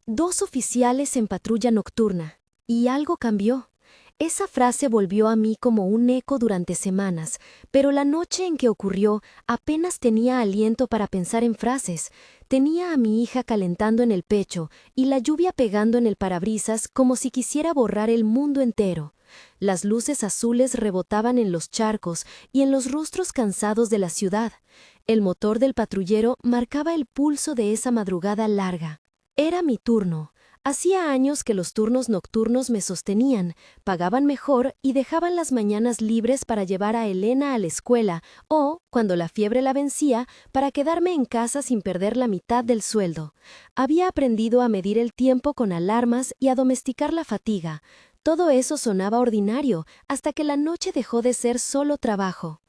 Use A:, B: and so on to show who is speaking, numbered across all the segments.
A: 2 oficiales en patrulla nocturna. Y algo cambió. Esa frase volvió a mí como un eco durante semanas, pero la noche en que ocurrió apenas tenía aliento para pensar en frases. Tenía a mi hija calentando en el pecho y la lluvia pegando en el parabrisas como si quisiera borrar el mundo entero. Las luces azules rebotaban en los charcos y en los rostros cansados de la ciudad. El motor del patrullero marcaba el pulso de esa madrugada larga. Era mi turno. Hacía años que los turnos nocturnos me sostenían, pagaban mejor y dejaban las mañanas libres para llevar a Elena a la escuela o, cuando la fiebre la vencía, para quedarme en casa sin perder la mitad del sueldo. Había aprendido a medir el tiempo con alarmas y a domesticar la fatiga. Todo eso sonaba ordinario hasta que la noche dejó de ser solo trabajo.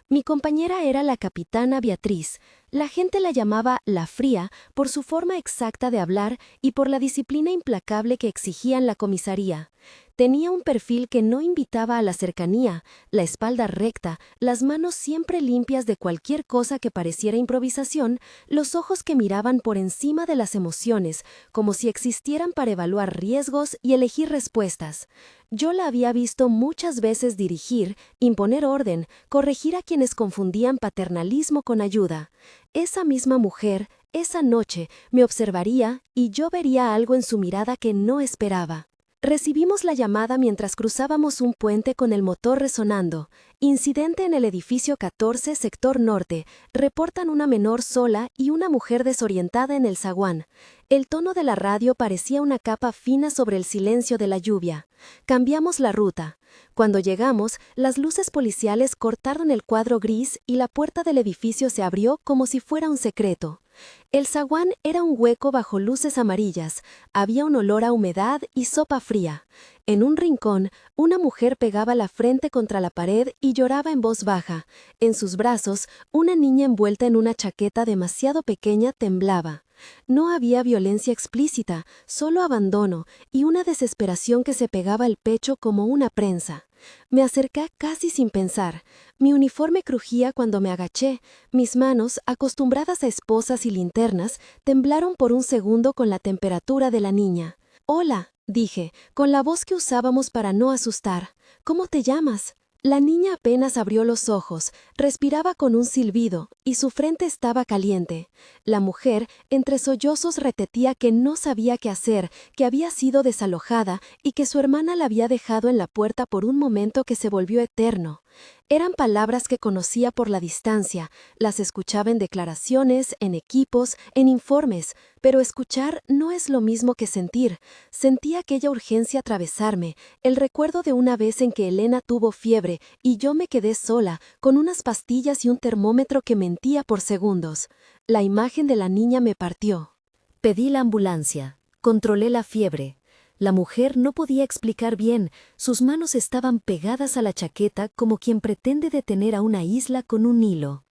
A: Mi compañera era la capitana Beatriz. La gente la llamaba La Fría por su forma exacta de hablar y por la disciplina implacable que exigía en la comisaría. Tenía un perfil que no invitaba a la cercanía, la espalda recta, las manos siempre limpias de cualquier cosa que pareciera improvisación, los ojos que miraban por encima de las emociones, como si existieran para evaluar riesgos y elegir respuestas. Yo la había visto muchas veces dirigir, imponer orden, corregir a quienes confundían paternalismo con ayuda. Esa misma mujer, esa noche, me observaría y yo vería algo en su mirada que no esperaba. Recibimos la llamada mientras cruzábamos un puente con el motor resonando. Incidente en el edificio 14, sector norte. Reportan una menor sola y una mujer desorientada en el zaguán. El tono de la radio parecía una capa fina sobre el silencio de la lluvia. Cambiamos la ruta. Cuando llegamos, las luces policiales cortaron el cuadro gris y la puerta del edificio se abrió como si fuera un secreto. El zaguán era un hueco bajo luces amarillas. Había un olor a humedad y sopa fría. En un rincón, una mujer pegaba la frente contra la pared y lloraba en voz baja. En sus brazos, una niña envuelta en una chaqueta demasiado pequeña temblaba. No había violencia explícita, solo abandono y una desesperación que se pegaba al pecho como una prensa. Me acerqué casi sin pensar. Mi uniforme crujía cuando me agaché. Mis manos, acostumbradas a esposas y linternas, temblaron por un segundo con la temperatura de la niña. «Hola», dije, con la voz que usábamos para no asustar. «¿Cómo te llamas?» La niña apenas abrió los ojos, respiraba con un silbido, y su frente estaba caliente. La mujer, entre sollozos, repetía que no sabía qué hacer, que había sido desalojada y que su hermana la había dejado en la puerta por un momento que se volvió eterno. Eran palabras que conocía por la distancia, las escuchaba en declaraciones, en equipos, en informes, pero escuchar no es lo mismo que sentir. Sentía aquella urgencia atravesarme, el recuerdo de una vez en que Elena tuvo fiebre y yo me quedé sola, con unas pastillas y un termómetro que mentía por segundos. La imagen de la niña me partió. Pedí la ambulancia, controlé la fiebre. La mujer no podía explicar bien, sus manos estaban pegadas a la chaqueta como quien pretende detener a una isla con un hilo.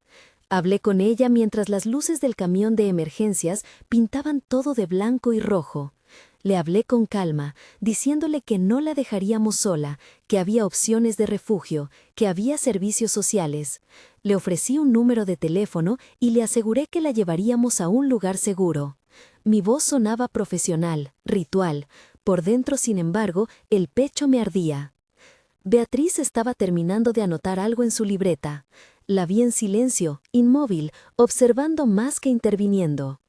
A: Hablé con ella mientras las luces del camión de emergencias pintaban todo de blanco y rojo. Le hablé con calma, diciéndole que no la dejaríamos sola, que había opciones de refugio, que había servicios sociales. Le ofrecí un número de teléfono y le aseguré que la llevaríamos a un lugar seguro. Mi voz sonaba profesional, ritual. Por dentro, sin embargo, el pecho me ardía. Beatriz estaba terminando de anotar algo en su libreta. La vi en silencio, inmóvil, observando más que interviniendo.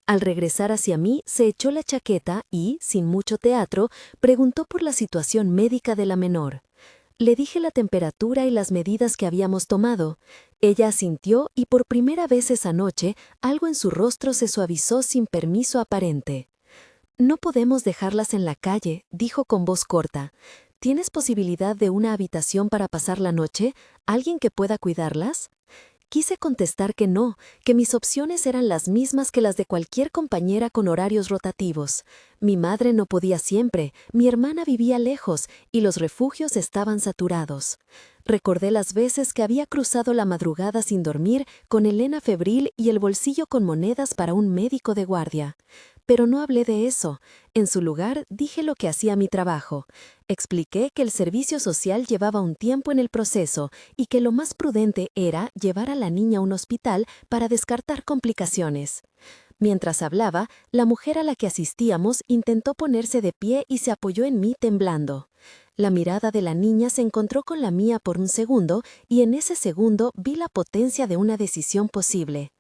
A: Al regresar hacia mí, se echó la chaqueta y, sin mucho teatro, preguntó por la situación médica de la menor. Le dije la temperatura y las medidas que habíamos tomado. Ella asintió y por primera vez esa noche, algo en su rostro se suavizó sin permiso aparente. «No podemos dejarlas en la calle», dijo con voz corta. «¿Tienes posibilidad de una habitación para pasar la noche? ¿Alguien que pueda cuidarlas?» Quise contestar que no, que mis opciones eran las mismas que las de cualquier compañera con horarios rotativos. Mi madre no podía siempre, mi hermana vivía lejos y los refugios estaban saturados. Recordé las veces que había cruzado la madrugada sin dormir, con Elena febril y el bolsillo con monedas para un médico de guardia. Pero no hablé de eso. En su lugar, dije lo que hacía mi trabajo. Expliqué que el servicio social llevaba un tiempo en el proceso y que lo más prudente era llevar a la niña a un hospital para descartar complicaciones. Mientras hablaba, la mujer a la que asistíamos intentó ponerse de pie y se apoyó en mí temblando. La mirada de la niña se encontró con la mía por un segundo y en ese segundo vi la potencia de una decisión posible.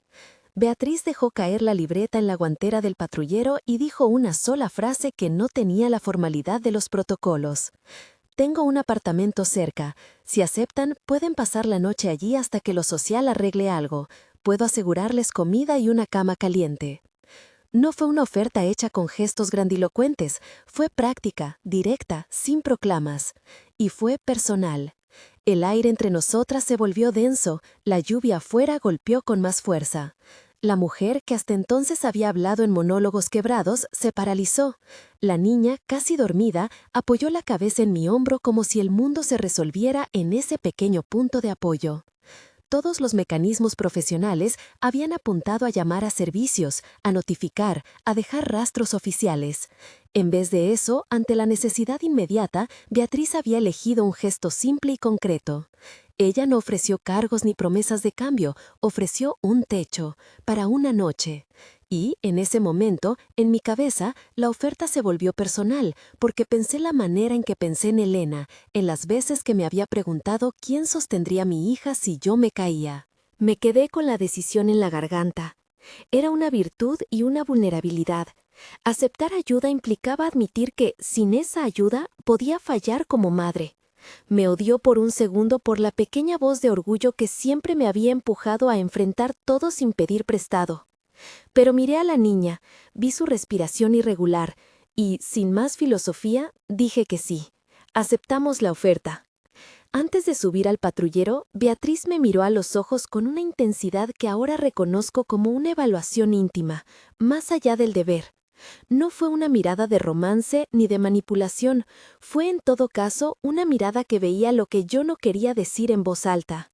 A: Beatriz dejó caer la libreta en la guantera del patrullero y dijo una sola frase que no tenía la formalidad de los protocolos. Tengo un apartamento cerca. Si aceptan, pueden pasar la noche allí hasta que lo social arregle algo. Puedo asegurarles comida y una cama caliente. No fue una oferta hecha con gestos grandilocuentes, fue práctica, directa, sin proclamas. Y fue personal. El aire entre nosotras se volvió denso, la lluvia afuera golpeó con más fuerza. La mujer, que hasta entonces había hablado en monólogos quebrados, se paralizó. La niña, casi dormida, apoyó la cabeza en mi hombro como si el mundo se resolviera en ese pequeño punto de apoyo. Todos los mecanismos profesionales habían apuntado a llamar a servicios, a notificar, a dejar rastros oficiales. En vez de eso, ante la necesidad inmediata, Beatriz había elegido un gesto simple y concreto. Ella no ofreció cargos ni promesas de cambio, ofreció un techo, para una noche. Y, en ese momento, en mi cabeza, la oferta se volvió personal, porque pensé la manera en que pensé en Elena, en las veces que me había preguntado quién sostendría a mi hija si yo me caía. Me quedé con la decisión en la garganta. Era una virtud y una vulnerabilidad. Aceptar ayuda implicaba admitir que, sin esa ayuda, podía fallar como madre. Me odió por un segundo por la pequeña voz de orgullo que siempre me había empujado a enfrentar todo sin pedir prestado. Pero miré a la niña, vi su respiración irregular y, sin más filosofía, dije que sí. Aceptamos la oferta. Antes de subir al patrullero, Beatriz me miró a los ojos con una intensidad que ahora reconozco como una evaluación íntima, más allá del deber. No fue una mirada de romance ni de manipulación, fue en todo caso una mirada que veía lo que yo no quería decir en voz alta.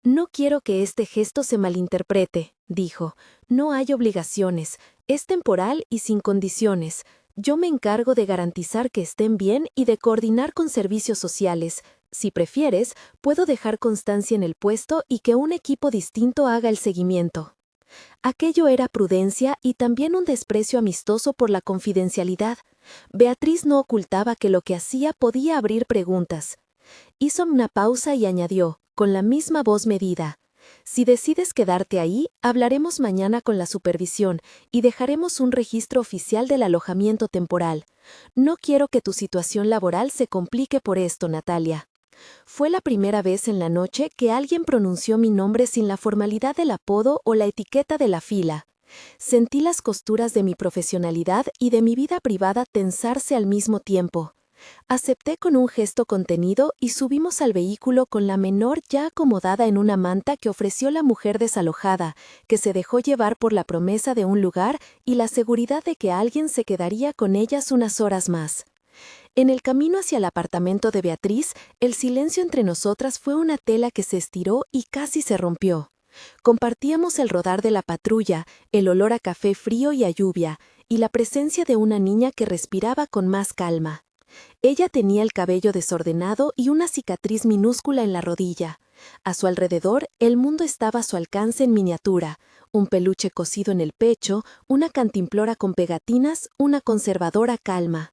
A: No quiero que este gesto se malinterprete, dijo. No hay obligaciones, es temporal y sin condiciones. Yo me encargo de garantizar que estén bien y de coordinar con servicios sociales. Si prefieres, puedo dejar constancia en el puesto y que un equipo distinto haga el seguimiento. Aquello era prudencia y también un desprecio amistoso por la confidencialidad. Beatriz no ocultaba que lo que hacía podía abrir preguntas. Hizo una pausa y añadió, con la misma voz medida: si decides quedarte ahí, hablaremos mañana con la supervisión y dejaremos un registro oficial del alojamiento temporal. No quiero que tu situación laboral se complique por esto, Natalia. Fue la primera vez en la noche que alguien pronunció mi nombre sin la formalidad del apodo o la etiqueta de la fila. Sentí las costuras de mi profesionalidad y de mi vida privada tensarse al mismo tiempo. Acepté con un gesto contenido y subimos al vehículo con la menor ya acomodada en una manta que ofreció la mujer desalojada, que se dejó llevar por la promesa de un lugar y la seguridad de que alguien se quedaría con ellas unas horas más. En el camino hacia el apartamento de Beatriz, el silencio entre nosotras fue una tela que se estiró y casi se rompió. Compartíamos el rodar de la patrulla, el olor a café frío y a lluvia, y la presencia de una niña que respiraba con más calma. Ella tenía el cabello desordenado y una cicatriz minúscula en la rodilla. A su alrededor, el mundo estaba a su alcance en miniatura: un peluche cosido en el pecho, una cantimplora con pegatinas, una conservadora calma.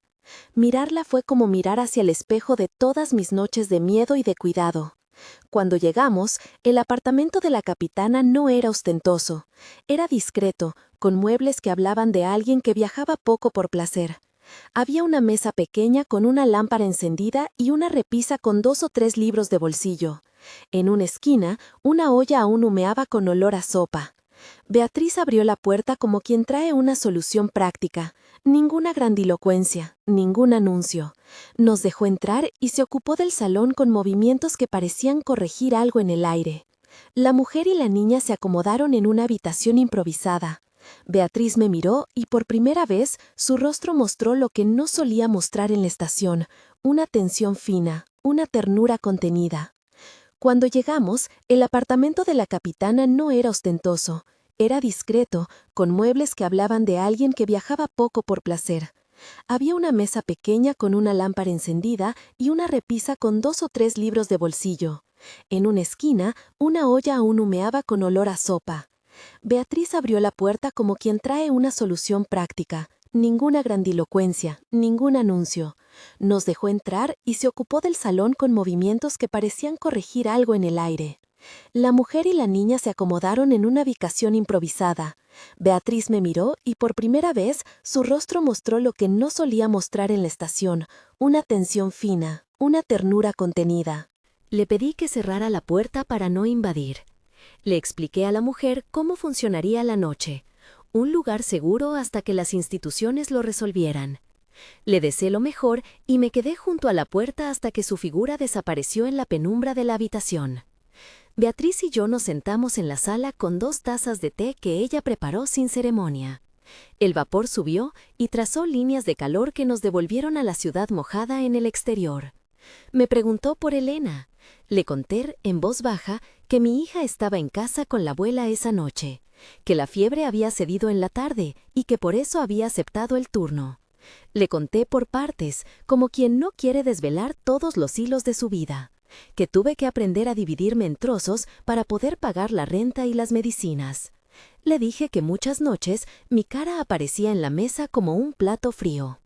A: Mirarla fue como mirar hacia el espejo de todas mis noches de miedo y de cuidado. Cuando llegamos, el apartamento de la capitana no era ostentoso. Era discreto, con muebles que hablaban de alguien que viajaba poco por placer. Había una mesa pequeña con una lámpara encendida y una repisa con 2 o 3 libros de bolsillo. En una esquina, una olla aún humeaba con olor a sopa. Beatriz abrió la puerta como quien trae una solución práctica. Ninguna grandilocuencia, ningún anuncio. Nos dejó entrar y se ocupó del salón con movimientos que parecían corregir algo en el aire. La mujer y la niña se acomodaron en una habitación improvisada. Beatriz me miró y por primera vez su rostro mostró lo que no solía mostrar en la estación: una tensión fina, una ternura contenida. Cuando llegamos, el apartamento de la capitana no era ostentoso. Era discreto, con muebles que hablaban de alguien que viajaba poco por placer. Había una mesa pequeña con una lámpara encendida y una repisa con 2 o 3 libros de bolsillo. En una esquina, una olla aún humeaba con olor a sopa. Beatriz abrió la puerta como quien trae una solución práctica. Ninguna grandilocuencia, ningún anuncio. Nos dejó entrar y se ocupó del salón con movimientos que parecían corregir algo en el aire. La mujer y la niña se acomodaron en una habitación improvisada. Beatriz me miró y por primera vez su rostro mostró lo que no solía mostrar en la estación, una tensión fina, una ternura contenida. Le pedí que cerrara la puerta para no invadir. Le expliqué a la mujer cómo funcionaría la noche, un lugar seguro hasta que las instituciones lo resolvieran. Le deseé lo mejor y me quedé junto a la puerta hasta que su figura desapareció en la penumbra de la habitación. Beatriz y yo nos sentamos en la sala con 2 tazas de té que ella preparó sin ceremonia. El vapor subió y trazó líneas de calor que nos devolvieron a la ciudad mojada en el exterior. Me preguntó por Elena. Le conté en voz baja que mi hija estaba en casa con la abuela esa noche, que la fiebre había cedido en la tarde y que por eso había aceptado el turno. Le conté por partes, como quien no quiere desvelar todos los hilos de su vida, que tuve que aprender a dividirme en trozos para poder pagar la renta y las medicinas. Le dije que muchas noches mi cara aparecía en la mesa como un plato frío.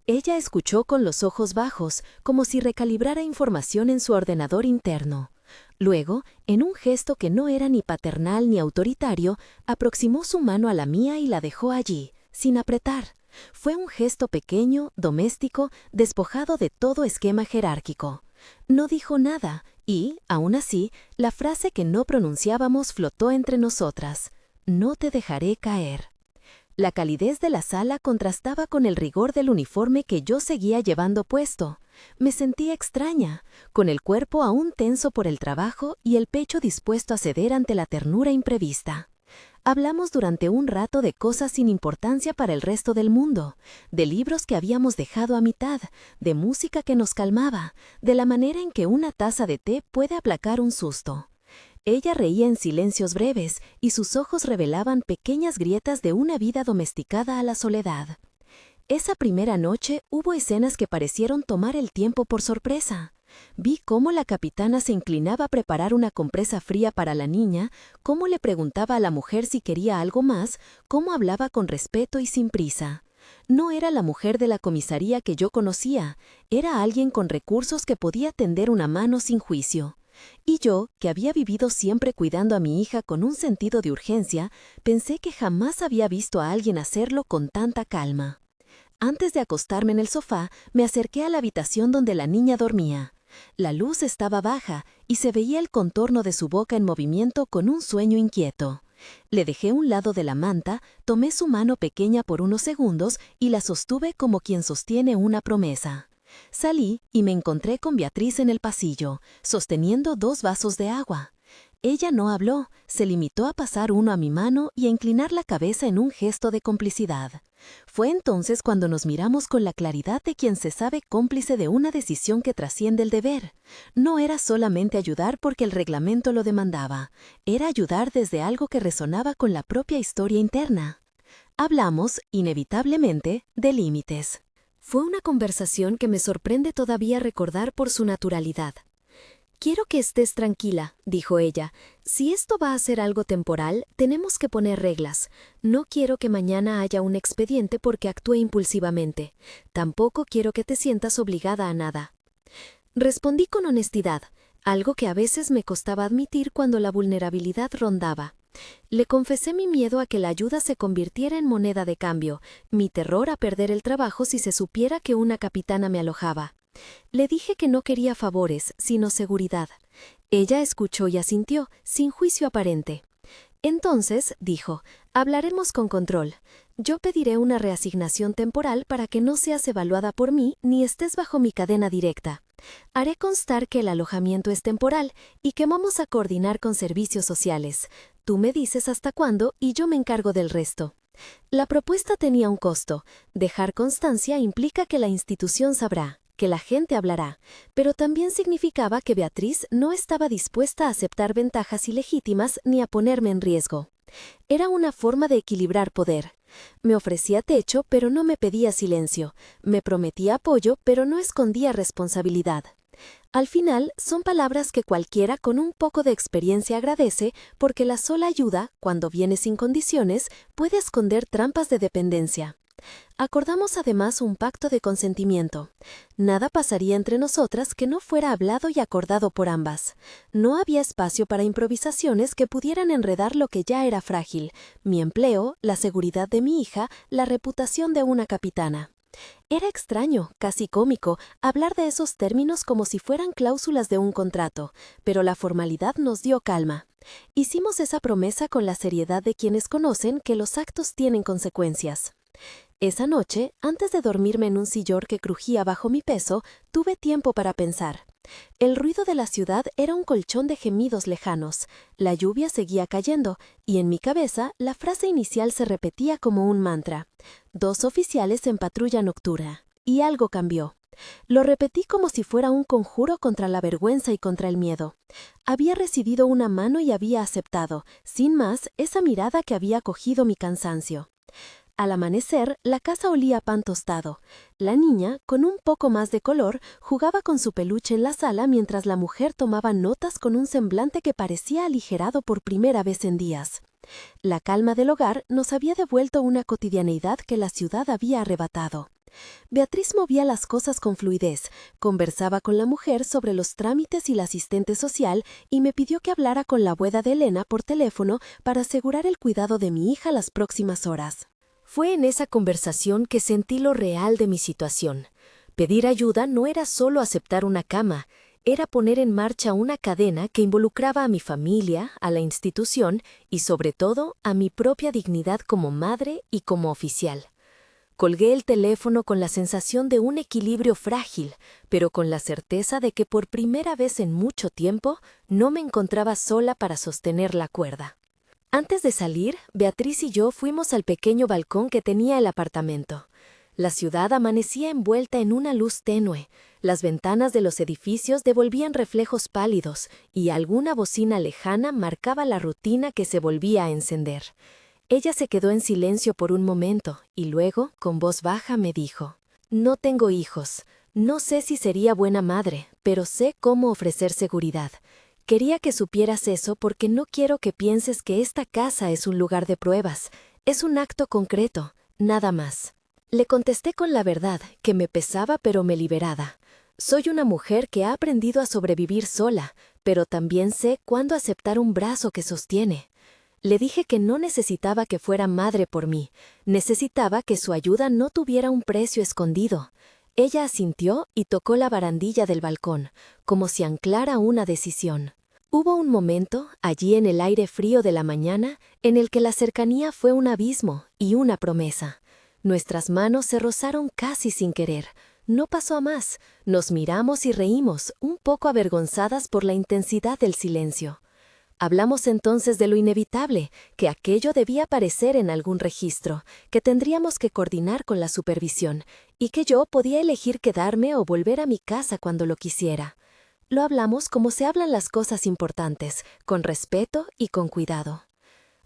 A: Ella escuchó con los ojos bajos, como si recalibrara información en su ordenador interno. Luego, en un gesto que no era ni paternal ni autoritario, aproximó su mano a la mía y la dejó allí, sin apretar. Fue un gesto pequeño, doméstico, despojado de todo esquema jerárquico. No dijo nada y, aún así, la frase que no pronunciábamos flotó entre nosotras. No te dejaré caer. La calidez de la sala contrastaba con el rigor del uniforme que yo seguía llevando puesto. Me sentía extraña, con el cuerpo aún tenso por el trabajo y el pecho dispuesto a ceder ante la ternura imprevista. Hablamos durante un rato de cosas sin importancia para el resto del mundo, de libros que habíamos dejado a mitad, de música que nos calmaba, de la manera en que una taza de té puede aplacar un susto. Ella reía en silencios breves y sus ojos revelaban pequeñas grietas de una vida domesticada a la soledad. Esa primera noche hubo escenas que parecieron tomar el tiempo por sorpresa. Vi cómo la capitana se inclinaba a preparar una compresa fría para la niña, cómo le preguntaba a la mujer si quería algo más, cómo hablaba con respeto y sin prisa. No era la mujer de la comisaría que yo conocía, era alguien con recursos que podía tender una mano sin juicio. Y yo, que había vivido siempre cuidando a mi hija con un sentido de urgencia, pensé que jamás había visto a alguien hacerlo con tanta calma. Antes de acostarme en el sofá, me acerqué a la habitación donde la niña dormía. La luz estaba baja y se veía el contorno de su boca en movimiento con un sueño inquieto. Le dejé un lado de la manta, tomé su mano pequeña por unos segundos y la sostuve como quien sostiene una promesa. Salí y me encontré con Beatriz en el pasillo, sosteniendo 2 vasos de agua. Ella no habló, se limitó a pasar uno a mi mano y a inclinar la cabeza en un gesto de complicidad. Fue entonces cuando nos miramos con la claridad de quien se sabe cómplice de una decisión que trasciende el deber. No era solamente ayudar porque el reglamento lo demandaba, era ayudar desde algo que resonaba con la propia historia interna. Hablamos, inevitablemente, de límites. Fue una conversación que me sorprende todavía recordar por su naturalidad. «Quiero que estés tranquila», dijo ella. «Si esto va a ser algo temporal, tenemos que poner reglas. No quiero que mañana haya un expediente porque actúe impulsivamente. Tampoco quiero que te sientas obligada a nada». Respondí con honestidad, algo que a veces me costaba admitir cuando la vulnerabilidad rondaba. Le confesé mi miedo a que la ayuda se convirtiera en moneda de cambio, mi terror a perder el trabajo si se supiera que una capitana me alojaba. Le dije que no quería favores, sino seguridad. Ella escuchó y asintió, sin juicio aparente. Entonces, dijo, hablaremos con control. Yo pediré una reasignación temporal para que no seas evaluada por mí ni estés bajo mi cadena directa. Haré constar que el alojamiento es temporal y que vamos a coordinar con servicios sociales. Tú me dices hasta cuándo y yo me encargo del resto. La propuesta tenía un costo. Dejar constancia implica que la institución sabrá, que la gente hablará, pero también significaba que Beatriz no estaba dispuesta a aceptar ventajas ilegítimas ni a ponerme en riesgo. Era una forma de equilibrar poder. Me ofrecía techo, pero no me pedía silencio. Me prometía apoyo, pero no escondía responsabilidad. Al final, son palabras que cualquiera con un poco de experiencia agradece porque la sola ayuda, cuando viene sin condiciones, puede esconder trampas de dependencia. Acordamos además un pacto de consentimiento. Nada pasaría entre nosotras que no fuera hablado y acordado por ambas. No había espacio para improvisaciones que pudieran enredar lo que ya era frágil: mi empleo, la seguridad de mi hija, la reputación de una capitana. Era extraño, casi cómico, hablar de esos términos como si fueran cláusulas de un contrato, pero la formalidad nos dio calma. Hicimos esa promesa con la seriedad de quienes conocen que los actos tienen consecuencias. Esa noche, antes de dormirme en un sillón que crujía bajo mi peso, tuve tiempo para pensar. El ruido de la ciudad era un colchón de gemidos lejanos, la lluvia seguía cayendo, y en mi cabeza la frase inicial se repetía como un mantra: 2 oficiales en patrulla nocturna. Y algo cambió. Lo repetí como si fuera un conjuro contra la vergüenza y contra el miedo. Había recibido una mano y había aceptado, sin más, esa mirada que había cogido mi cansancio. Al amanecer, la casa olía a pan tostado. La niña, con un poco más de color, jugaba con su peluche en la sala mientras la mujer tomaba notas con un semblante que parecía aligerado por primera vez en días. La calma del hogar nos había devuelto una cotidianeidad que la ciudad había arrebatado. Beatriz movía las cosas con fluidez, conversaba con la mujer sobre los trámites y la asistente social y me pidió que hablara con la abuela de Elena por teléfono para asegurar el cuidado de mi hija las próximas horas. Fue en esa conversación que sentí lo real de mi situación. Pedir ayuda no era solo aceptar una cama, era poner en marcha una cadena que involucraba a mi familia, a la institución y, sobre todo, a mi propia dignidad como madre y como oficial. Colgué el teléfono con la sensación de un equilibrio frágil, pero con la certeza de que por primera vez en mucho tiempo no me encontraba sola para sostener la cuerda. Antes de salir, Beatriz y yo fuimos al pequeño balcón que tenía el apartamento. La ciudad amanecía envuelta en una luz tenue, las ventanas de los edificios devolvían reflejos pálidos y alguna bocina lejana marcaba la rutina que se volvía a encender. Ella se quedó en silencio por un momento y luego, con voz baja, me dijo: «No tengo hijos. No sé si sería buena madre, pero sé cómo ofrecer seguridad. Quería que supieras eso porque no quiero que pienses que esta casa es un lugar de pruebas. Es un acto concreto, nada más». Le contesté con la verdad, que me pesaba pero me liberaba. Soy una mujer que ha aprendido a sobrevivir sola, pero también sé cuándo aceptar un brazo que sostiene. Le dije que no necesitaba que fuera madre por mí, necesitaba que su ayuda no tuviera un precio escondido. Ella asintió y tocó la barandilla del balcón, como si anclara una decisión. Hubo un momento, allí en el aire frío de la mañana, en el que la cercanía fue un abismo y una promesa. Nuestras manos se rozaron casi sin querer. No pasó a más, nos miramos y reímos, un poco avergonzadas por la intensidad del silencio. Hablamos entonces de lo inevitable, que aquello debía aparecer en algún registro, que tendríamos que coordinar con la supervisión, y que yo podía elegir quedarme o volver a mi casa cuando lo quisiera. Lo hablamos como se hablan las cosas importantes, con respeto y con cuidado.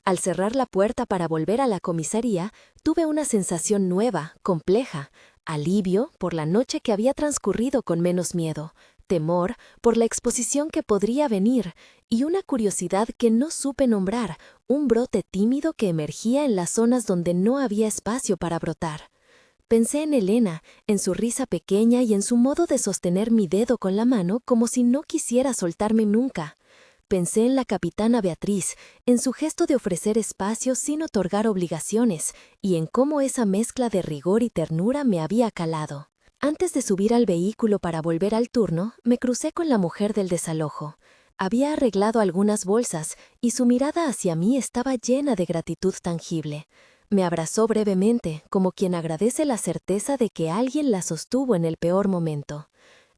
A: Al cerrar la puerta para volver a la comisaría, tuve una sensación nueva, compleja: alivio por la noche que había transcurrido con menos miedo, temor por la exposición que podría venir y una curiosidad que no supe nombrar, un brote tímido que emergía en las zonas donde no había espacio para brotar. Pensé en Elena, en su risa pequeña y en su modo de sostener mi dedo con la mano como si no quisiera soltarme nunca. Pensé en la capitana Beatriz, en su gesto de ofrecer espacio sin otorgar obligaciones y en cómo esa mezcla de rigor y ternura me había calado. Antes de subir al vehículo para volver al turno, me crucé con la mujer del desalojo. Había arreglado algunas bolsas y su mirada hacia mí estaba llena de gratitud tangible. Me abrazó brevemente, como quien agradece la certeza de que alguien la sostuvo en el peor momento.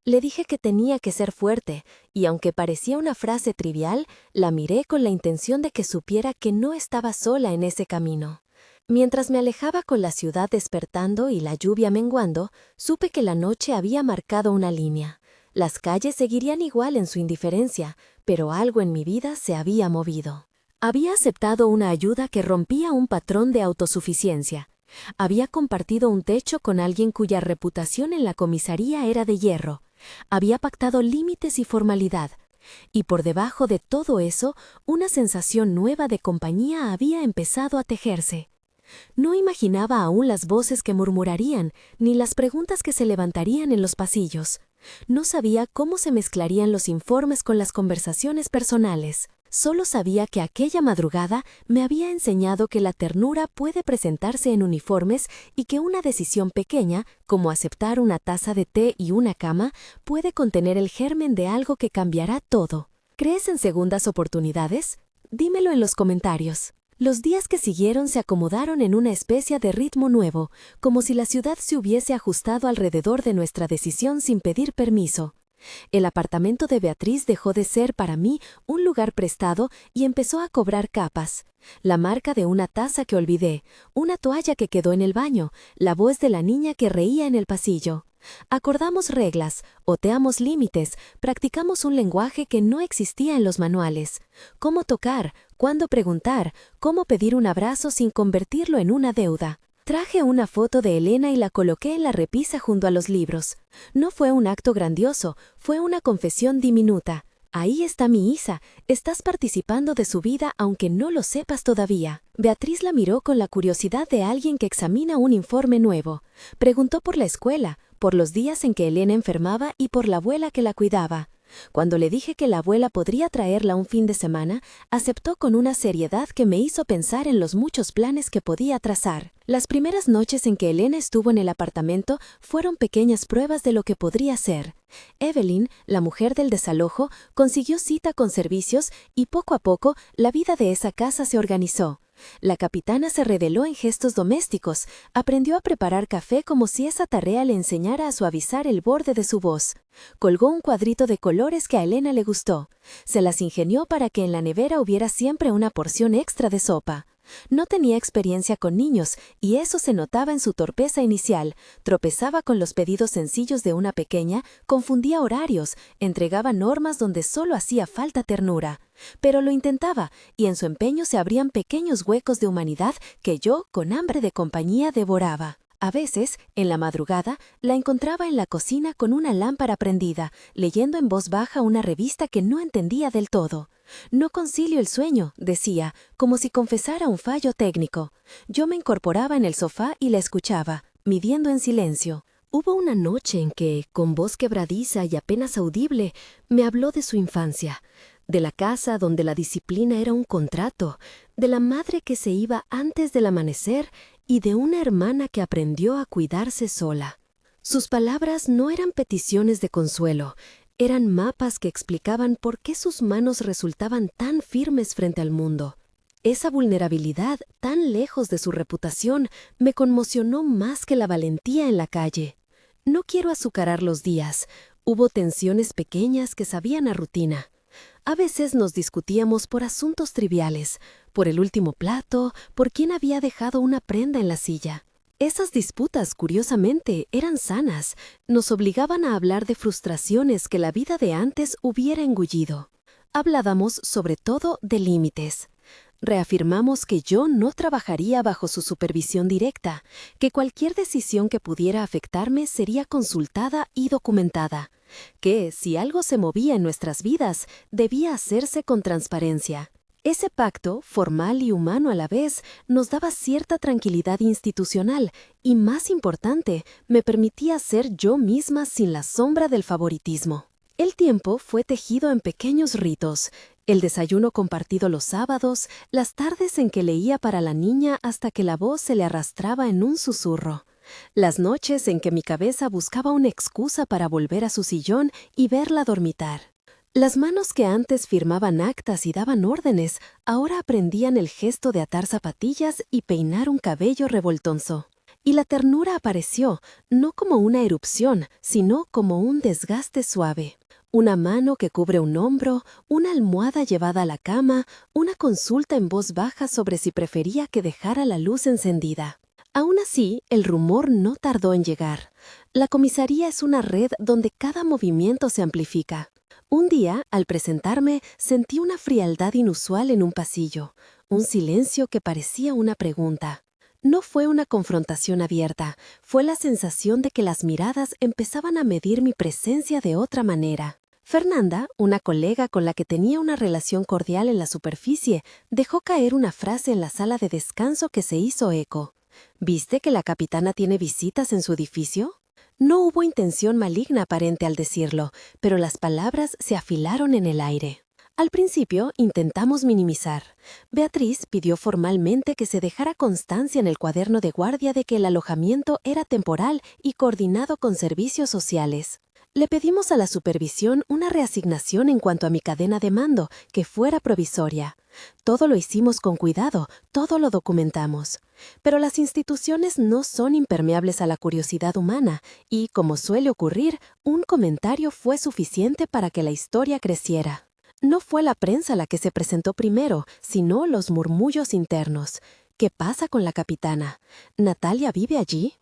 A: Le dije que tenía que ser fuerte, y aunque parecía una frase trivial, la miré con la intención de que supiera que no estaba sola en ese camino. Mientras me alejaba con la ciudad despertando y la lluvia menguando, supe que la noche había marcado una línea. Las calles seguirían igual en su indiferencia, pero algo en mi vida se había movido. Había aceptado una ayuda que rompía un patrón de autosuficiencia. Había compartido un techo con alguien cuya reputación en la comisaría era de hierro. Había pactado límites y formalidad. Y por debajo de todo eso, una sensación nueva de compañía había empezado a tejerse. No imaginaba aún las voces que murmurarían, ni las preguntas que se levantarían en los pasillos. No sabía cómo se mezclarían los informes con las conversaciones personales. Solo sabía que aquella madrugada me había enseñado que la ternura puede presentarse en uniformes y que una decisión pequeña, como aceptar una taza de té y una cama, puede contener el germen de algo que cambiará todo. ¿Crees en segundas oportunidades? Dímelo en los comentarios. Los días que siguieron se acomodaron en una especie de ritmo nuevo, como si la ciudad se hubiese ajustado alrededor de nuestra decisión sin pedir permiso. El apartamento de Beatriz dejó de ser para mí un lugar prestado y empezó a cobrar capas. La marca de una taza que olvidé, una toalla que quedó en el baño, la voz de la niña que reía en el pasillo. Acordamos reglas, oteamos límites, practicamos un lenguaje que no existía en los manuales. Cómo tocar, cuándo preguntar, cómo pedir un abrazo sin convertirlo en una deuda. Traje una foto de Elena y la coloqué en la repisa junto a los libros. No fue un acto grandioso, fue una confesión diminuta. Ahí está mi Isa, estás participando de su vida aunque no lo sepas todavía. Beatriz la miró con la curiosidad de alguien que examina un informe nuevo. Preguntó por la escuela, por los días en que Elena enfermaba y por la abuela que la cuidaba. Cuando le dije que la abuela podría traerla un fin de semana, aceptó con una seriedad que me hizo pensar en los muchos planes que podía trazar. Las primeras noches en que Elena estuvo en el apartamento fueron pequeñas pruebas de lo que podría ser. Evelyn, la mujer del desalojo, consiguió cita con servicios y poco a poco la vida de esa casa se organizó. La capitana se reveló en gestos domésticos, aprendió a preparar café como si esa tarea le enseñara a suavizar el borde de su voz. Colgó un cuadrito de colores que a Elena le gustó. Se las ingenió para que en la nevera hubiera siempre una porción extra de sopa. No tenía experiencia con niños y eso se notaba en su torpeza inicial. Tropezaba con los pedidos sencillos de una pequeña, confundía horarios, entregaba normas donde solo hacía falta ternura. Pero lo intentaba y en su empeño se abrían pequeños huecos de humanidad que yo, con hambre de compañía, devoraba. A veces, en la madrugada, la encontraba en la cocina con una lámpara prendida, leyendo en voz baja una revista que no entendía del todo. No concilio el sueño, decía, como si confesara un fallo técnico. Yo me incorporaba en el sofá y la escuchaba, midiendo en silencio. Hubo una noche en que, con voz quebradiza y apenas audible, me habló de su infancia, de la casa donde la disciplina era un contrato, de la madre que se iba antes del amanecer y de una hermana que aprendió a cuidarse sola. Sus palabras no eran peticiones de consuelo, eran mapas que explicaban por qué sus manos resultaban tan firmes frente al mundo. Esa vulnerabilidad, tan lejos de su reputación, me conmocionó más que la valentía en la calle. No quiero azucarar los días. Hubo tensiones pequeñas que sabían a rutina. A veces nos discutíamos por asuntos triviales, por el último plato, por quién había dejado una prenda en la silla. Esas disputas, curiosamente, eran sanas, nos obligaban a hablar de frustraciones que la vida de antes hubiera engullido. Hablábamos, sobre todo, de límites. Reafirmamos que yo no trabajaría bajo su supervisión directa, que cualquier decisión que pudiera afectarme sería consultada y documentada, que, si algo se movía en nuestras vidas, debía hacerse con transparencia. Ese pacto, formal y humano a la vez, nos daba cierta tranquilidad institucional y, más importante, me permitía ser yo misma sin la sombra del favoritismo. El tiempo fue tejido en pequeños ritos, el desayuno compartido los sábados, las tardes en que leía para la niña hasta que la voz se le arrastraba en un susurro, las noches en que mi cabeza buscaba una excusa para volver a su sillón y verla dormitar. Las manos que antes firmaban actas y daban órdenes, ahora aprendían el gesto de atar zapatillas y peinar un cabello revoltoso. Y la ternura apareció, no como una erupción, sino como un desgaste suave. Una mano que cubre un hombro, una almohada llevada a la cama, una consulta en voz baja sobre si prefería que dejara la luz encendida. Aún así, el rumor no tardó en llegar. La comisaría es una red donde cada movimiento se amplifica. Un día, al presentarme, sentí una frialdad inusual en un pasillo, un silencio que parecía una pregunta. No fue una confrontación abierta, fue la sensación de que las miradas empezaban a medir mi presencia de otra manera. Fernanda, una colega con la que tenía una relación cordial en la superficie, dejó caer una frase en la sala de descanso que se hizo eco. ¿Viste que la capitana tiene visitas en su edificio? No hubo intención maligna aparente al decirlo, pero las palabras se afilaron en el aire. Al principio intentamos minimizar. Beatriz pidió formalmente que se dejara constancia en el cuaderno de guardia de que el alojamiento era temporal y coordinado con servicios sociales. Le pedimos a la supervisión una reasignación en cuanto a mi cadena de mando, que fuera provisoria. Todo lo hicimos con cuidado, todo lo documentamos. Pero las instituciones no son impermeables a la curiosidad humana y, como suele ocurrir, un comentario fue suficiente para que la historia creciera. No fue la prensa la que se presentó primero, sino los murmullos internos. ¿Qué pasa con la capitana? ¿Natalia vive allí?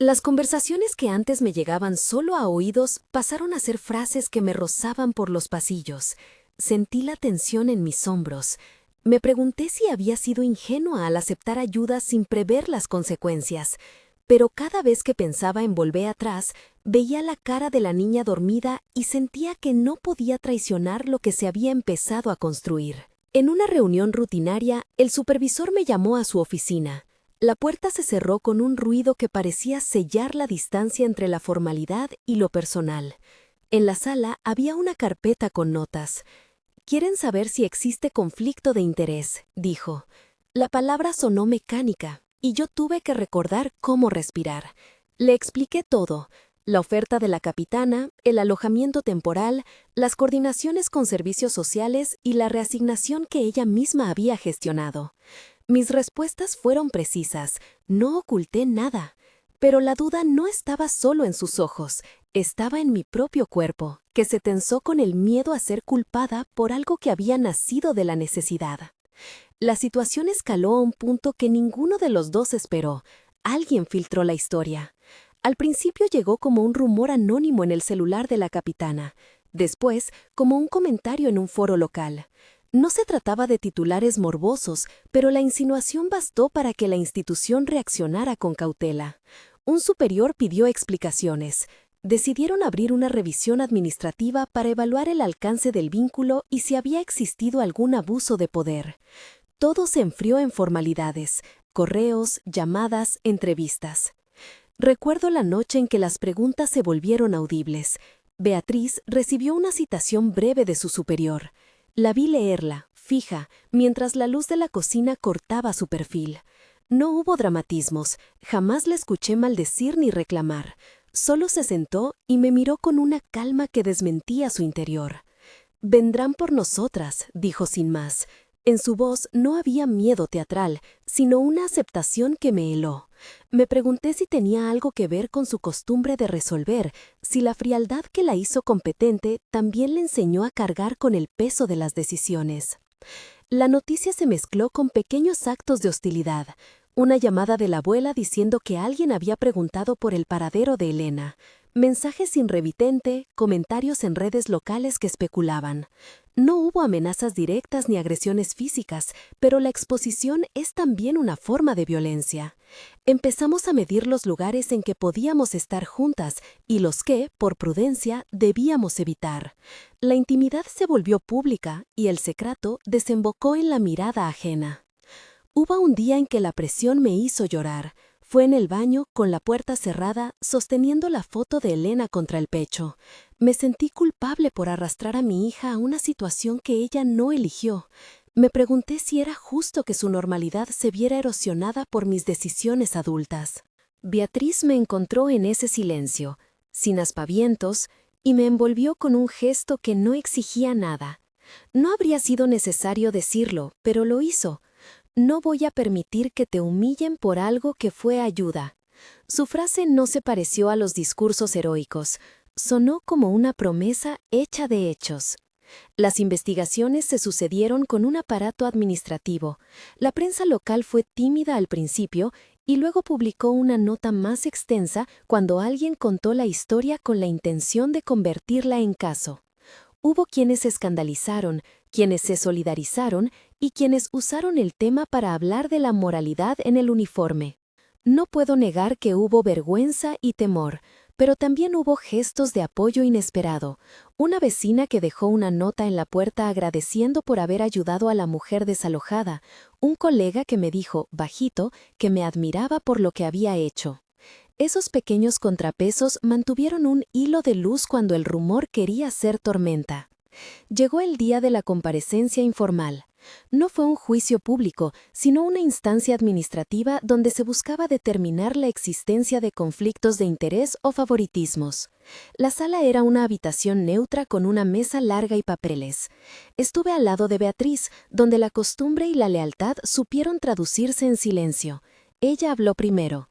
A: Las conversaciones que antes me llegaban solo a oídos pasaron a ser frases que me rozaban por los pasillos. Sentí la tensión en mis hombros. Me pregunté si había sido ingenua al aceptar ayuda sin prever las consecuencias. Pero cada vez que pensaba en volver atrás, veía la cara de la niña dormida y sentía que no podía traicionar lo que se había empezado a construir. En una reunión rutinaria, el supervisor me llamó a su oficina. La puerta se cerró con un ruido que parecía sellar la distancia entre la formalidad y lo personal. En la sala había una carpeta con notas. «Quieren saber si existe conflicto de interés», dijo. La palabra sonó mecánica, y yo tuve que recordar cómo respirar. Le expliqué todo: la oferta de la capitana, el alojamiento temporal, las coordinaciones con servicios sociales y la reasignación que ella misma había gestionado. Mis respuestas fueron precisas, no oculté nada. Pero la duda no estaba solo en sus ojos, estaba en mi propio cuerpo, que se tensó con el miedo a ser culpada por algo que había nacido de la necesidad. La situación escaló a un punto que ninguno de los dos esperó. Alguien filtró la historia. Al principio llegó como un rumor anónimo en el celular de la capitana, después como un comentario en un foro local. No se trataba de titulares morbosos, pero la insinuación bastó para que la institución reaccionara con cautela. Un superior pidió explicaciones. Decidieron abrir una revisión administrativa para evaluar el alcance del vínculo y si había existido algún abuso de poder. Todo se enfrió en formalidades, correos, llamadas, entrevistas. Recuerdo la noche en que las preguntas se volvieron audibles. Beatriz recibió una citación breve de su superior. La vi leerla, fija, mientras la luz de la cocina cortaba su perfil. No hubo dramatismos, jamás la escuché maldecir ni reclamar. Solo se sentó y me miró con una calma que desmentía su interior. «Vendrán por nosotras», dijo sin más. En su voz no había miedo teatral, sino una aceptación que me heló. Me pregunté si tenía algo que ver con su costumbre de resolver, si la frialdad que la hizo competente también le enseñó a cargar con el peso de las decisiones. La noticia se mezcló con pequeños actos de hostilidad. Una llamada de la abuela diciendo que alguien había preguntado por el paradero de Elena. Mensajes sin remitente, comentarios en redes locales que especulaban. No hubo amenazas directas ni agresiones físicas, pero la exposición es también una forma de violencia. Empezamos a medir los lugares en que podíamos estar juntas y los que, por prudencia, debíamos evitar. La intimidad se volvió pública y el secreto desembocó en la mirada ajena. Hubo un día en que la presión me hizo llorar. Fue en el baño, con la puerta cerrada, sosteniendo la foto de Elena contra el pecho. Me sentí culpable por arrastrar a mi hija a una situación que ella no eligió. Me pregunté si era justo que su normalidad se viera erosionada por mis decisiones adultas. Beatriz me encontró en ese silencio, sin aspavientos, y me envolvió con un gesto que no exigía nada. No habría sido necesario decirlo, pero lo hizo. «No voy a permitir que te humillen por algo que fue ayuda». Su frase no se pareció a los discursos heroicos, sonó como una promesa hecha de hechos. Las investigaciones se sucedieron con un aparato administrativo. La prensa local fue tímida al principio y luego publicó una nota más extensa cuando alguien contó la historia con la intención de convertirla en caso. Hubo quienes se escandalizaron, quienes se solidarizaron y quienes usaron el tema para hablar de la moralidad en el uniforme. No puedo negar que hubo vergüenza y temor, pero también hubo gestos de apoyo inesperado. Una vecina que dejó una nota en la puerta agradeciendo por haber ayudado a la mujer desalojada, un colega que me dijo, bajito, que me admiraba por lo que había hecho. Esos pequeños contrapesos mantuvieron un hilo de luz cuando el rumor quería ser tormenta. Llegó el día de la comparecencia informal. No fue un juicio público, sino una instancia administrativa donde se buscaba determinar la existencia de conflictos de interés o favoritismos. La sala era una habitación neutra con una mesa larga y papeles. Estuve al lado de Beatriz, donde la costumbre y la lealtad supieron traducirse en silencio. Ella habló primero.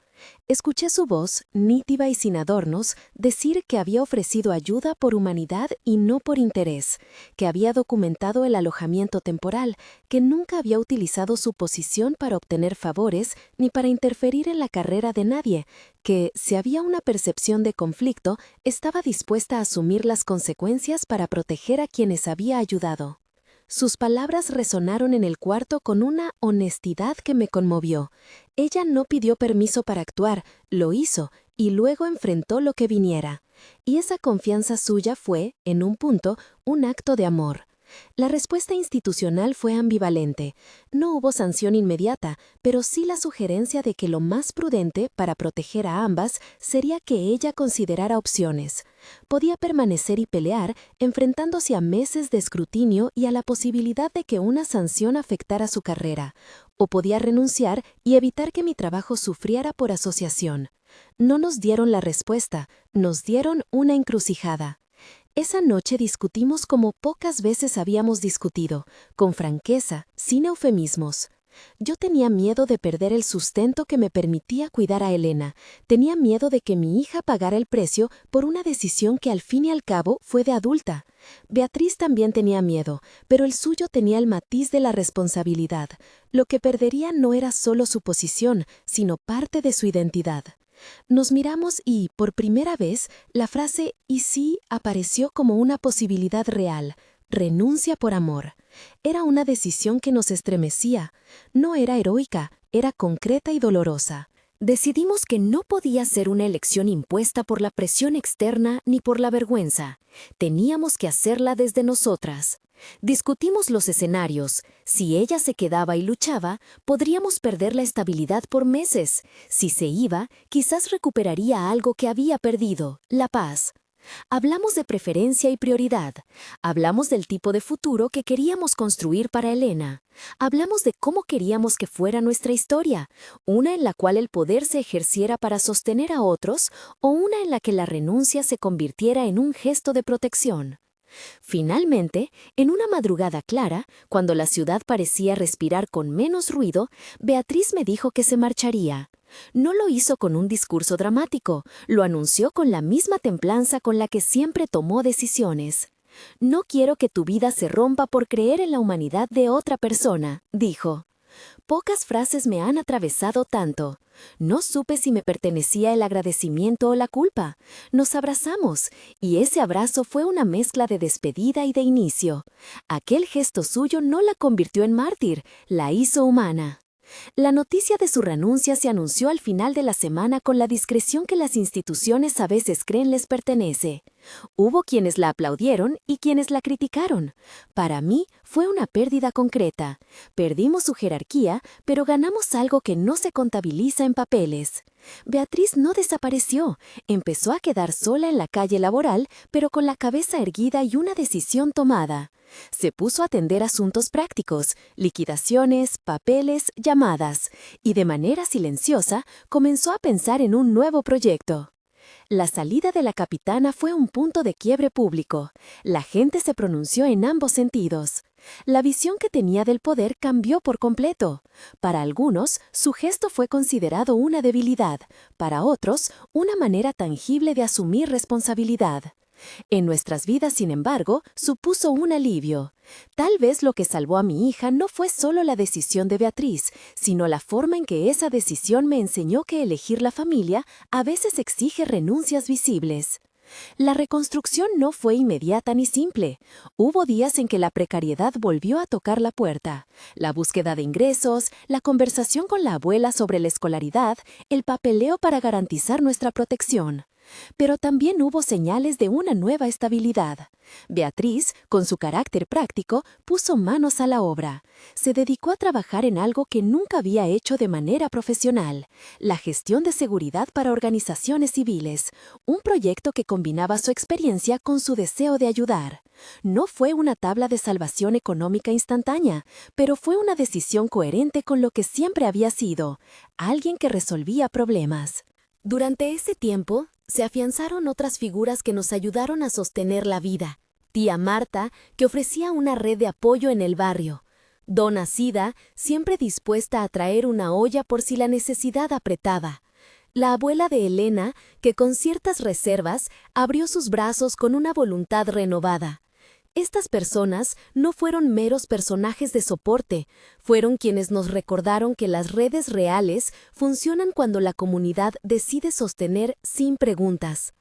A: Escuché su voz, nítida y sin adornos, decir que había ofrecido ayuda por humanidad y no por interés, que había documentado el alojamiento temporal, que nunca había utilizado su posición para obtener favores ni para interferir en la carrera de nadie, que, si había una percepción de conflicto, estaba dispuesta a asumir las consecuencias para proteger a quienes había ayudado. Sus palabras resonaron en el cuarto con una honestidad que me conmovió. Ella no pidió permiso para actuar, lo hizo, y luego enfrentó lo que viniera. Y esa confianza suya fue, en un punto, un acto de amor. La respuesta institucional fue ambivalente. No hubo sanción inmediata, pero sí la sugerencia de que lo más prudente para proteger a ambas sería que ella considerara opciones. Podía permanecer y pelear, enfrentándose a meses de escrutinio y a la posibilidad de que una sanción afectara su carrera, o podía renunciar y evitar que mi trabajo sufriera por asociación. No nos dieron la respuesta, nos dieron una encrucijada. Esa noche discutimos como pocas veces habíamos discutido, con franqueza, sin eufemismos. Yo tenía miedo de perder el sustento que me permitía cuidar a Elena, tenía miedo de que mi hija pagara el precio por una decisión que al fin y al cabo fue de adulta. Beatriz también tenía miedo, pero el suyo tenía el matiz de la responsabilidad. Lo que perdería no era solo su posición, sino parte de su identidad. Nos miramos y, por primera vez, la frase «y sí» apareció como una posibilidad real. Renuncia por amor. Era una decisión que nos estremecía. No era heroica, era concreta y dolorosa. Decidimos que no podía ser una elección impuesta por la presión externa ni por la vergüenza. Teníamos que hacerla desde nosotras. Discutimos los escenarios. Si ella se quedaba y luchaba, podríamos perder la estabilidad por meses. Si se iba, quizás recuperaría algo que había perdido, la paz. Hablamos de preferencia y prioridad. Hablamos del tipo de futuro que queríamos construir para Elena. Hablamos de cómo queríamos que fuera nuestra historia, una en la cual el poder se ejerciera para sostener a otros o una en la que la renuncia se convirtiera en un gesto de protección. Finalmente, en una madrugada clara, cuando la ciudad parecía respirar con menos ruido, Beatriz me dijo que se marcharía. No lo hizo con un discurso dramático, lo anunció con la misma templanza con la que siempre tomó decisiones. «No quiero que tu vida se rompa por creer en la humanidad de otra persona», dijo. Pocas frases me han atravesado tanto. No supe si me pertenecía el agradecimiento o la culpa. Nos abrazamos, y ese abrazo fue una mezcla de despedida y de inicio. Aquel gesto suyo no la convirtió en mártir, la hizo humana. La noticia de su renuncia se anunció al final de la semana con la discreción que las instituciones a veces creen les pertenece. Hubo quienes la aplaudieron y quienes la criticaron. Para mí fue una pérdida concreta. Perdimos su jerarquía, pero ganamos algo que no se contabiliza en papeles. Beatriz no desapareció. Empezó a quedar sola en la calle laboral, pero con la cabeza erguida y una decisión tomada. Se puso a atender asuntos prácticos, liquidaciones, papeles, llamadas, y de manera silenciosa comenzó a pensar en un nuevo proyecto. La salida de la capitana fue un punto de quiebre público. La gente se pronunció en ambos sentidos. La visión que tenía del poder cambió por completo. Para algunos, su gesto fue considerado una debilidad. Para otros, una manera tangible de asumir responsabilidad. En nuestras vidas, sin embargo, supuso un alivio. Tal vez lo que salvó a mi hija no fue solo la decisión de Beatriz, sino la forma en que esa decisión me enseñó que elegir la familia a veces exige renuncias visibles. La reconstrucción no fue inmediata ni simple. Hubo días en que la precariedad volvió a tocar la puerta. La búsqueda de ingresos, la conversación con la abuela sobre la escolaridad, el papeleo para garantizar nuestra protección. Pero también hubo señales de una nueva estabilidad. Beatriz, con su carácter práctico, puso manos a la obra. Se dedicó a trabajar en algo que nunca había hecho de manera profesional, la gestión de seguridad para organizaciones civiles, un proyecto que combinaba su experiencia con su deseo de ayudar. No fue una tabla de salvación económica instantánea, pero fue una decisión coherente con lo que siempre había sido, alguien que resolvía problemas. Durante ese tiempo, se afianzaron otras figuras que nos ayudaron a sostener la vida. Tía Marta, que ofrecía una red de apoyo en el barrio. Dona Sida, siempre dispuesta a traer una olla por si la necesidad apretaba. La abuela de Elena, que con ciertas reservas abrió sus brazos con una voluntad renovada. Estas personas no fueron meros personajes de soporte, fueron quienes nos recordaron que las redes reales funcionan cuando la comunidad decide sostener sin preguntas.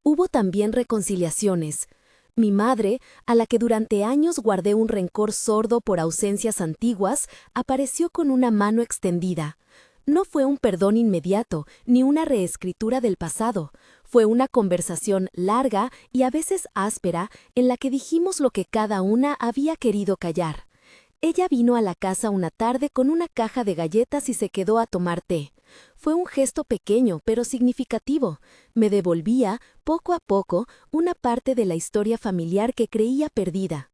A: Hubo también reconciliaciones. Mi madre, a la que durante años guardé un rencor sordo por ausencias antiguas, apareció con una mano extendida. No fue un perdón inmediato, ni una reescritura del pasado. Fue una conversación larga y a veces áspera en la que dijimos lo que cada una había querido callar. Ella vino a la casa una tarde con una caja de galletas y se quedó a tomar té. Fue un gesto pequeño pero significativo. Me devolvía, poco a poco, una parte de la historia familiar que creía perdida.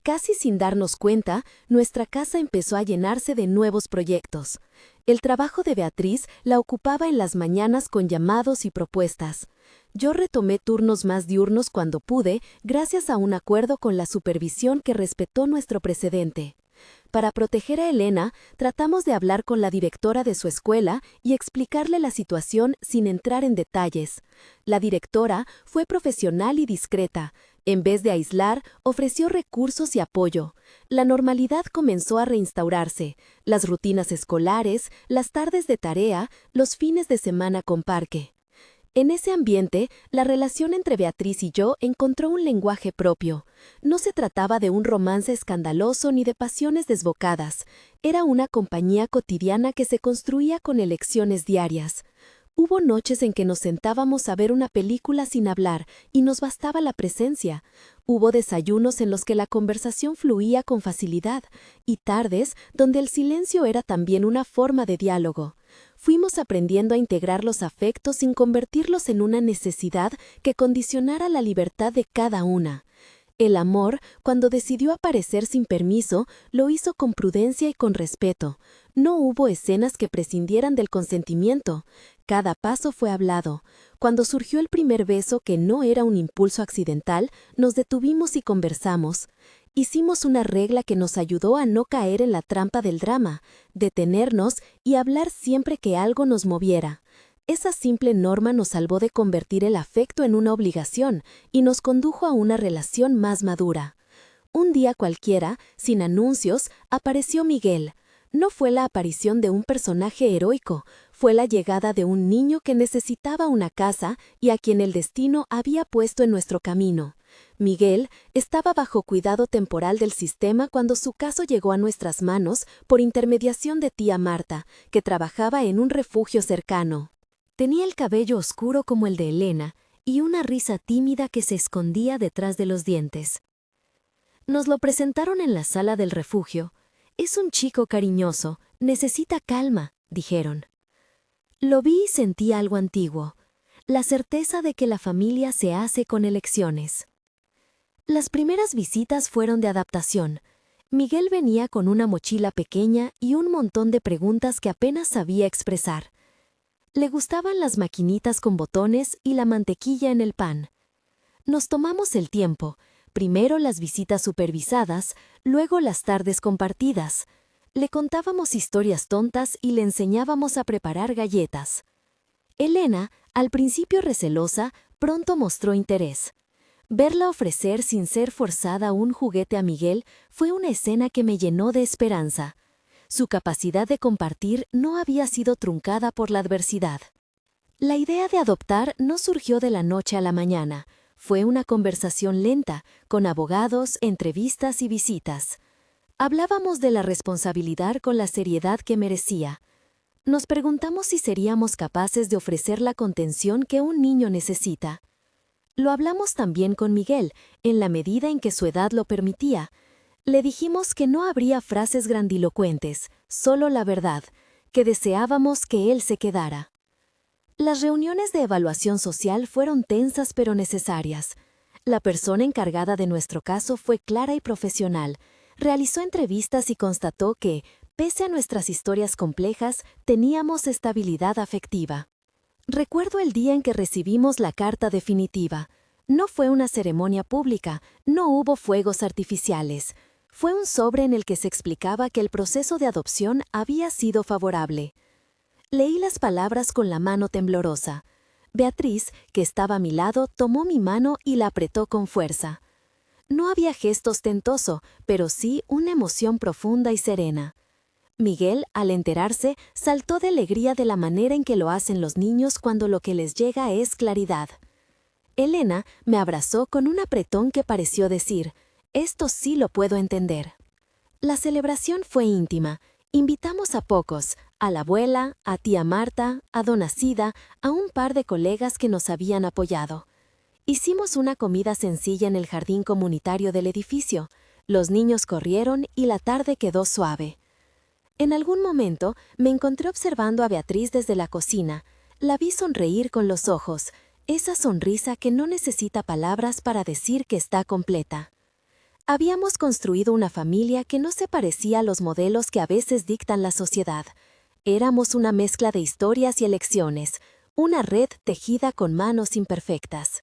A: Casi sin darnos cuenta, nuestra casa empezó a llenarse de nuevos proyectos. El trabajo de Beatriz la ocupaba en las mañanas con llamados y propuestas. Yo retomé turnos más diurnos cuando pude, gracias a un acuerdo con la supervisión que respetó nuestro precedente. Para proteger a Elena, tratamos de hablar con la directora de su escuela y explicarle la situación sin entrar en detalles. La directora fue profesional y discreta. En vez de aislar, ofreció recursos y apoyo. La normalidad comenzó a reinstaurarse, las rutinas escolares, las tardes de tarea, los fines de semana con parque. En ese ambiente, la relación entre Beatriz y yo encontró un lenguaje propio. No se trataba de un romance escandaloso ni de pasiones desbocadas. Era una compañía cotidiana que se construía con elecciones diarias. Hubo noches en que nos sentábamos a ver una película sin hablar y nos bastaba la presencia. Hubo desayunos en los que la conversación fluía con facilidad y tardes donde el silencio era también una forma de diálogo. Fuimos aprendiendo a integrar los afectos sin convertirlos en una necesidad que condicionara la libertad de cada una. El amor, cuando decidió aparecer sin permiso, lo hizo con prudencia y con respeto. No hubo escenas que prescindieran del consentimiento. Cada paso fue hablado. Cuando surgió el primer beso, que no era un impulso accidental, nos detuvimos y conversamos. Hicimos una regla que nos ayudó a no caer en la trampa del drama, detenernos y hablar siempre que algo nos moviera. Esa simple norma nos salvó de convertir el afecto en una obligación y nos condujo a una relación más madura. Un día cualquiera, sin anuncios, apareció Miguel. No fue la aparición de un personaje heroico, fue la llegada de un niño que necesitaba una casa y a quien el destino había puesto en nuestro camino. Miguel estaba bajo cuidado temporal del sistema cuando su caso llegó a nuestras manos por intermediación de tía Marta, que trabajaba en un refugio cercano. Tenía el cabello oscuro como el de Elena y una risa tímida que se escondía detrás de los dientes. Nos lo presentaron en la sala del refugio. «Es un chico cariñoso, necesita calma», dijeron. Lo vi y sentí algo antiguo, la certeza de que la familia se hace con elecciones. Las primeras visitas fueron de adaptación. Miguel venía con una mochila pequeña y un montón de preguntas que apenas sabía expresar. Le gustaban las maquinitas con botones y la mantequilla en el pan. Nos tomamos el tiempo, primero las visitas supervisadas, luego las tardes compartidas. Le contábamos historias tontas y le enseñábamos a preparar galletas. Elena, al principio recelosa, pronto mostró interés. Verla ofrecer sin ser forzada un juguete a Miguel fue una escena que me llenó de esperanza. Su capacidad de compartir no había sido truncada por la adversidad. La idea de adoptar no surgió de la noche a la mañana. Fue una conversación lenta, con abogados, entrevistas y visitas. Hablábamos de la responsabilidad con la seriedad que merecía. Nos preguntamos si seríamos capaces de ofrecer la contención que un niño necesita. Lo hablamos también con Miguel, en la medida en que su edad lo permitía. Le dijimos que no habría frases grandilocuentes, solo la verdad, que deseábamos que él se quedara. Las reuniones de evaluación social fueron tensas pero necesarias. La persona encargada de nuestro caso fue clara y profesional. Realizó entrevistas y constató que, pese a nuestras historias complejas, teníamos estabilidad afectiva. Recuerdo el día en que recibimos la carta definitiva. No fue una ceremonia pública, no hubo fuegos artificiales. Fue un sobre en el que se explicaba que el proceso de adopción había sido favorable. Leí las palabras con la mano temblorosa. Beatriz, que estaba a mi lado, tomó mi mano y la apretó con fuerza. No había gesto ostentoso, pero sí una emoción profunda y serena. Miguel, al enterarse, saltó de alegría de la manera en que lo hacen los niños cuando lo que les llega es claridad. Elena me abrazó con un apretón que pareció decir, «Esto sí lo puedo entender». La celebración fue íntima. Invitamos a pocos, a la abuela, a tía Marta, a don Asida, a un par de colegas que nos habían apoyado. Hicimos una comida sencilla en el jardín comunitario del edificio. Los niños corrieron y la tarde quedó suave. En algún momento me encontré observando a Beatriz desde la cocina. La vi sonreír con los ojos, esa sonrisa que no necesita palabras para decir que está completa. Habíamos construido una familia que no se parecía a los modelos que a veces dictan la sociedad. Éramos una mezcla de historias y elecciones, una red tejida con manos imperfectas.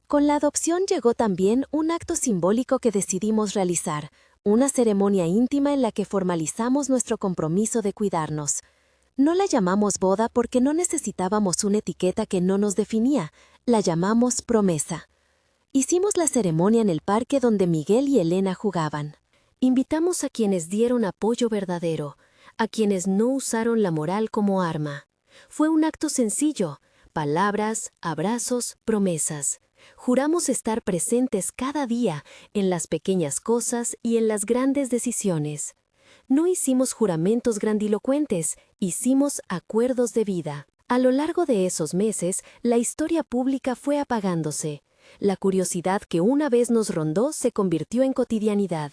A: Con la adopción llegó también un acto simbólico que decidimos realizar, una ceremonia íntima en la que formalizamos nuestro compromiso de cuidarnos. No la llamamos boda porque no necesitábamos una etiqueta que no nos definía, la llamamos promesa. Hicimos la ceremonia en el parque donde Miguel y Elena jugaban. Invitamos a quienes dieron apoyo verdadero, a quienes no usaron la moral como arma. Fue un acto sencillo, palabras, abrazos, promesas. Juramos estar presentes cada día, en las pequeñas cosas y en las grandes decisiones. No hicimos juramentos grandilocuentes, hicimos acuerdos de vida. A lo largo de esos meses, la historia pública fue apagándose. La curiosidad que una vez nos rondó se convirtió en cotidianidad.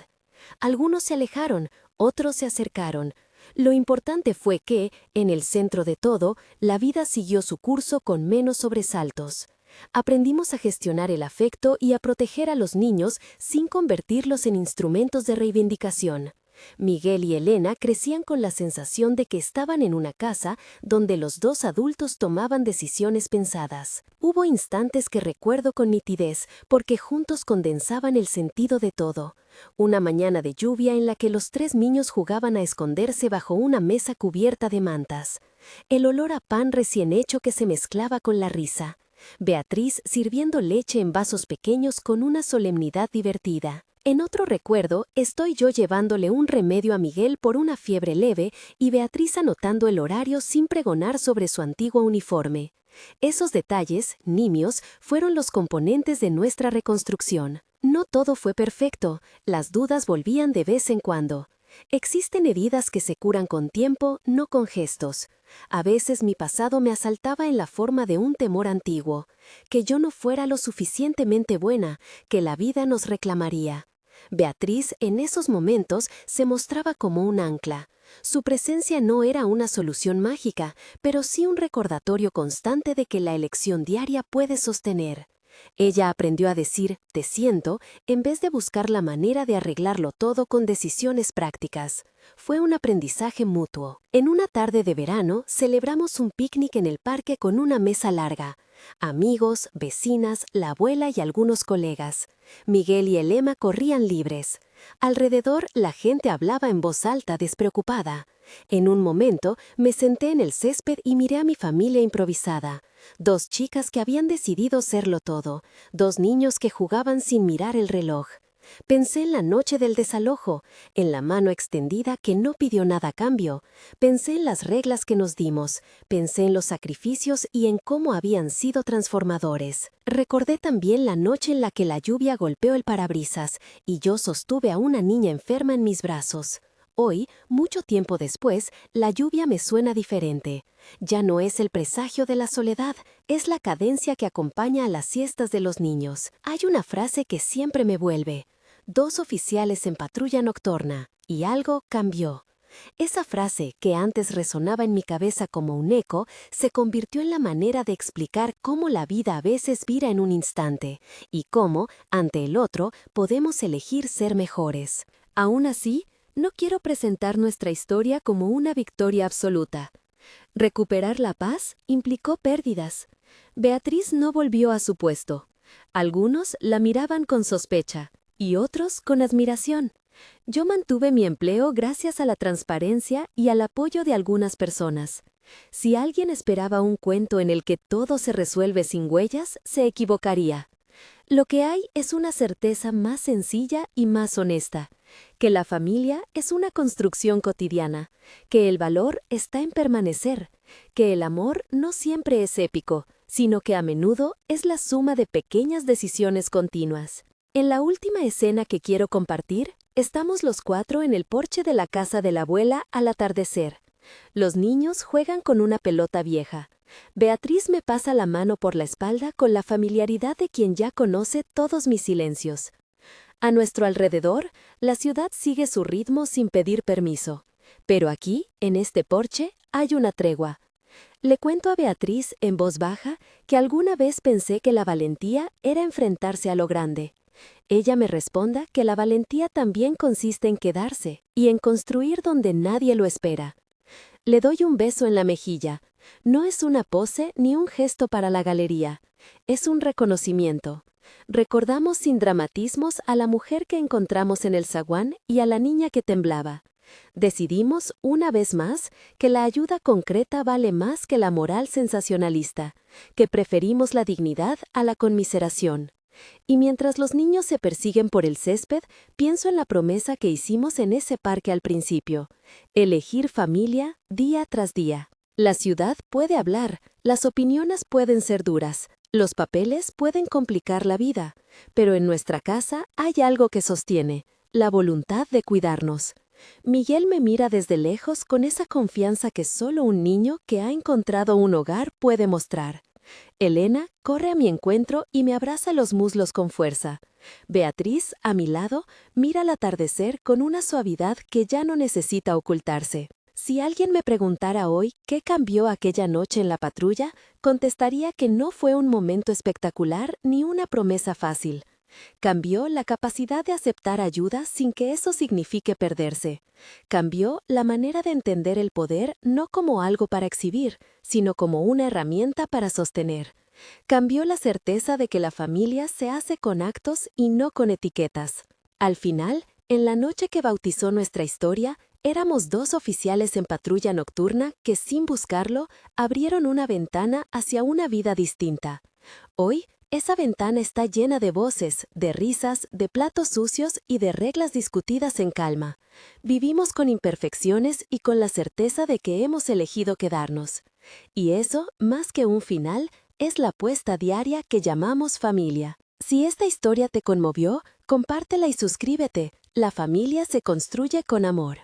A: Algunos se alejaron, otros se acercaron. Lo importante fue que, en el centro de todo, la vida siguió su curso con menos sobresaltos. Aprendimos a gestionar el afecto y a proteger a los niños sin convertirlos en instrumentos de reivindicación. Miguel y Elena crecían con la sensación de que estaban en una casa donde los dos adultos tomaban decisiones pensadas. Hubo instantes que recuerdo con nitidez porque juntos condensaban el sentido de todo. Una mañana de lluvia en la que los tres niños jugaban a esconderse bajo una mesa cubierta de mantas. El olor a pan recién hecho que se mezclaba con la risa. Beatriz sirviendo leche en vasos pequeños con una solemnidad divertida. En otro recuerdo, estoy yo llevándole un remedio a Miguel por una fiebre leve y Beatriz anotando el horario sin pregonar sobre su antiguo uniforme. Esos detalles, nimios, fueron los componentes de nuestra reconstrucción. No todo fue perfecto, las dudas volvían de vez en cuando. Existen heridas que se curan con tiempo, no con gestos. A veces mi pasado me asaltaba en la forma de un temor antiguo, que yo no fuera lo suficientemente buena, que la vida nos reclamaría. Beatriz en esos momentos se mostraba como un ancla. Su presencia no era una solución mágica, pero sí un recordatorio constante de que la elección diaria puede sostener. Ella aprendió a decir «te siento» en vez de buscar la manera de arreglarlo todo con decisiones prácticas. Fue un aprendizaje mutuo. En una tarde de verano celebramos un picnic en el parque con una mesa larga. Amigos, vecinas, la abuela y algunos colegas. Miguel y Elena corrían libres. Alrededor la gente hablaba en voz alta, despreocupada. En un momento me senté en el césped y miré a mi familia improvisada. Dos chicas que habían decidido serlo todo, dos niños que jugaban sin mirar el reloj. Pensé en la noche del desalojo, en la mano extendida que no pidió nada a cambio. Pensé en las reglas que nos dimos, pensé en los sacrificios y en cómo habían sido transformadores. Recordé también la noche en la que la lluvia golpeó el parabrisas y yo sostuve a una niña enferma en mis brazos. Hoy, mucho tiempo después, la lluvia me suena diferente. Ya no es el presagio de la soledad, es la cadencia que acompaña a las siestas de los niños. Hay una frase que siempre me vuelve: 2 oficiales en patrulla nocturna, y algo cambió. Esa frase, que antes resonaba en mi cabeza como un eco, se convirtió en la manera de explicar cómo la vida a veces vira en un instante, y cómo, ante el otro, podemos elegir ser mejores. Aún así, no quiero presentar nuestra historia como una victoria absoluta. Recuperar la paz implicó pérdidas. Beatriz no volvió a su puesto. Algunos la miraban con sospecha y otros con admiración. Yo mantuve mi empleo gracias a la transparencia y al apoyo de algunas personas. Si alguien esperaba un cuento en el que todo se resuelve sin huellas, se equivocaría. Lo que hay es una certeza más sencilla y más honesta: que la familia es una construcción cotidiana, que el valor está en permanecer, que el amor no siempre es épico, sino que a menudo es la suma de pequeñas decisiones continuas. En la última escena que quiero compartir, estamos los 4 en el porche de la casa de la abuela al atardecer. Los niños juegan con una pelota vieja. Beatriz me pasa la mano por la espalda con la familiaridad de quien ya conoce todos mis silencios. A nuestro alrededor, la ciudad sigue su ritmo sin pedir permiso. Pero aquí, en este porche, hay una tregua. Le cuento a Beatriz en voz baja que alguna vez pensé que la valentía era enfrentarse a lo grande. Ella me responda que la valentía también consiste en quedarse y en construir donde nadie lo espera. Le doy un beso en la mejilla. No es una pose ni un gesto para la galería. Es un reconocimiento. Recordamos sin dramatismos a la mujer que encontramos en el zaguán y a la niña que temblaba. Decidimos, una vez más, que la ayuda concreta vale más que la moral sensacionalista, que preferimos la dignidad a la conmiseración. Y mientras los niños se persiguen por el césped, pienso en la promesa que hicimos en ese parque al principio: elegir familia día tras día. La ciudad puede hablar, las opiniones pueden ser duras, los papeles pueden complicar la vida, pero en nuestra casa hay algo que sostiene: la voluntad de cuidarnos. Miguel me mira desde lejos con esa confianza que solo un niño que ha encontrado un hogar puede mostrar. Elena corre a mi encuentro y me abraza los muslos con fuerza. Beatriz, a mi lado, mira al atardecer con una suavidad que ya no necesita ocultarse. Si alguien me preguntara hoy qué cambió aquella noche en la patrulla, contestaría que no fue un momento espectacular ni una promesa fácil. Cambió la capacidad de aceptar ayuda sin que eso signifique perderse. Cambió la manera de entender el poder no como algo para exhibir, sino como una herramienta para sostener. Cambió la certeza de que la familia se hace con actos y no con etiquetas. Al final, en la noche que bautizó nuestra historia, éramos 2 oficiales en patrulla nocturna que, sin buscarlo, abrieron una ventana hacia una vida distinta. Hoy, esa ventana está llena de voces, de risas, de platos sucios y de reglas discutidas en calma. Vivimos con imperfecciones y con la certeza de que hemos elegido quedarnos. Y eso, más que un final, es la apuesta diaria que llamamos familia. Si esta historia te conmovió, compártela y suscríbete. La familia se construye con amor.